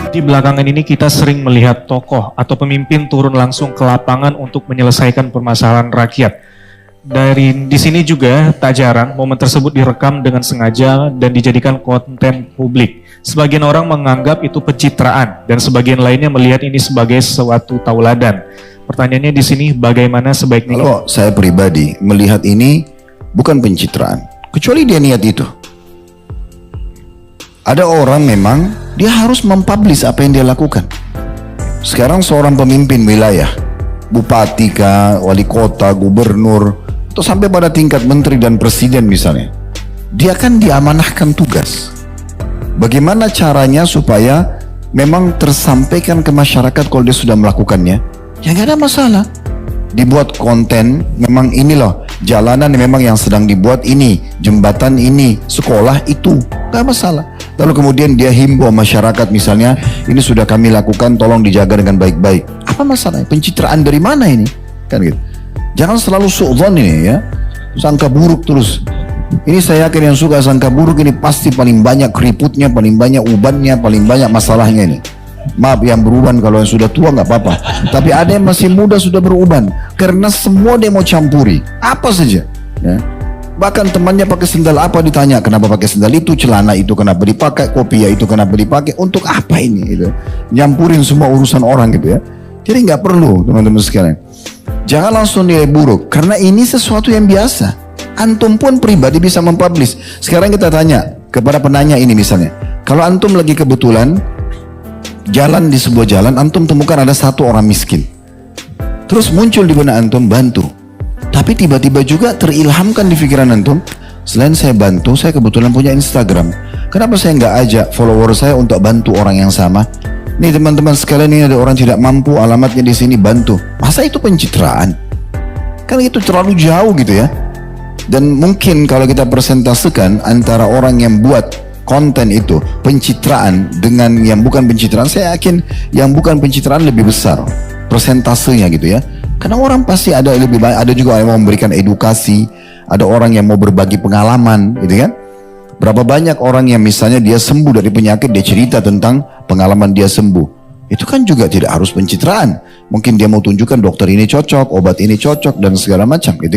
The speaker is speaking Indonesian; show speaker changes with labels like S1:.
S1: Di belakangan ini kita sering melihat tokoh atau pemimpin turun langsung ke lapangan untuk menyelesaikan permasalahan rakyat. Di sini juga tak jarang momen tersebut direkam dengan sengaja dan dijadikan konten publik. Sebagian orang menganggap itu pencitraan dan sebagian lainnya melihat ini sebagai suatu tauladan. Pertanyaannya di sini, bagaimana sebaiknya?
S2: Kalau saya pribadi melihat ini bukan pencitraan, kecuali dia niat itu. Ada orang memang dia harus mempublish apa yang dia lakukan. Sekarang seorang pemimpin wilayah, bupati kah, wali kota, gubernur, atau sampai pada tingkat menteri dan presiden misalnya, dia kan diamanahkan tugas. Bagaimana caranya supaya memang tersampaikan ke masyarakat kalau dia sudah melakukannya? Ya nggak ada masalah. Dibuat konten, memang ini loh jalanan memang yang sedang dibuat ini, jembatan ini, sekolah itu, nggak masalah. Lalu kemudian dia himbau masyarakat misalnya, ini sudah kami lakukan, tolong dijaga dengan baik-baik. Apa masalahnya? Pencitraan dari mana ini? Kan gitu. Jangan selalu suudzon ini ya, sangka buruk terus. Ini saya yakin yang suka sangka buruk ini pasti paling banyak keriputnya, paling banyak ubannya, paling banyak masalahnya ini. Maaf yang beruban, kalau yang sudah tua nggak apa-apa. Tapi ada yang masih muda sudah beruban, karena semua dia mau campuri apa saja. Ya. Bahkan temannya pakai sendal apa ditanya, kenapa pakai sendal itu, celana itu kenapa dipakai, kopiah itu kenapa dipakai, untuk apa ini? Gitu. Nyampurin semua urusan orang gitu ya. Jadi nggak perlu teman-teman sekalian. Jangan langsung nilai buruk, karena ini sesuatu yang biasa. Antum pun pribadi bisa mempublish. Sekarang kita tanya kepada penanya ini misalnya, kalau antum lagi kebetulan jalan di sebuah jalan, antum temukan ada satu orang miskin, terus muncul di benak antum bantu, tapi tiba-tiba juga terilhamkan di pikiran antum, selain saya bantu, saya kebetulan punya Instagram, kenapa saya nggak ajak follower saya untuk bantu orang yang sama? Nih teman-teman sekalian, ini ada orang tidak mampu, alamatnya di sini, bantu. Masa itu pencitraan? Kan itu terlalu jauh gitu ya. Dan mungkin kalau kita presentasikan antara orang yang buat konten itu pencitraan dengan yang bukan pencitraan, saya yakin yang bukan pencitraan lebih besar persentasenya gitu ya. Karena orang pasti ada lebih banyak, ada juga yang mau memberikan edukasi, ada orang yang mau berbagi pengalaman gitu kan. Berapa banyak orang yang misalnya dia sembuh dari penyakit, dia cerita tentang pengalaman dia sembuh. Itu kan juga tidak harus pencitraan. Mungkin dia mau tunjukkan dokter ini cocok, obat ini cocok dan segala macam gitu kan.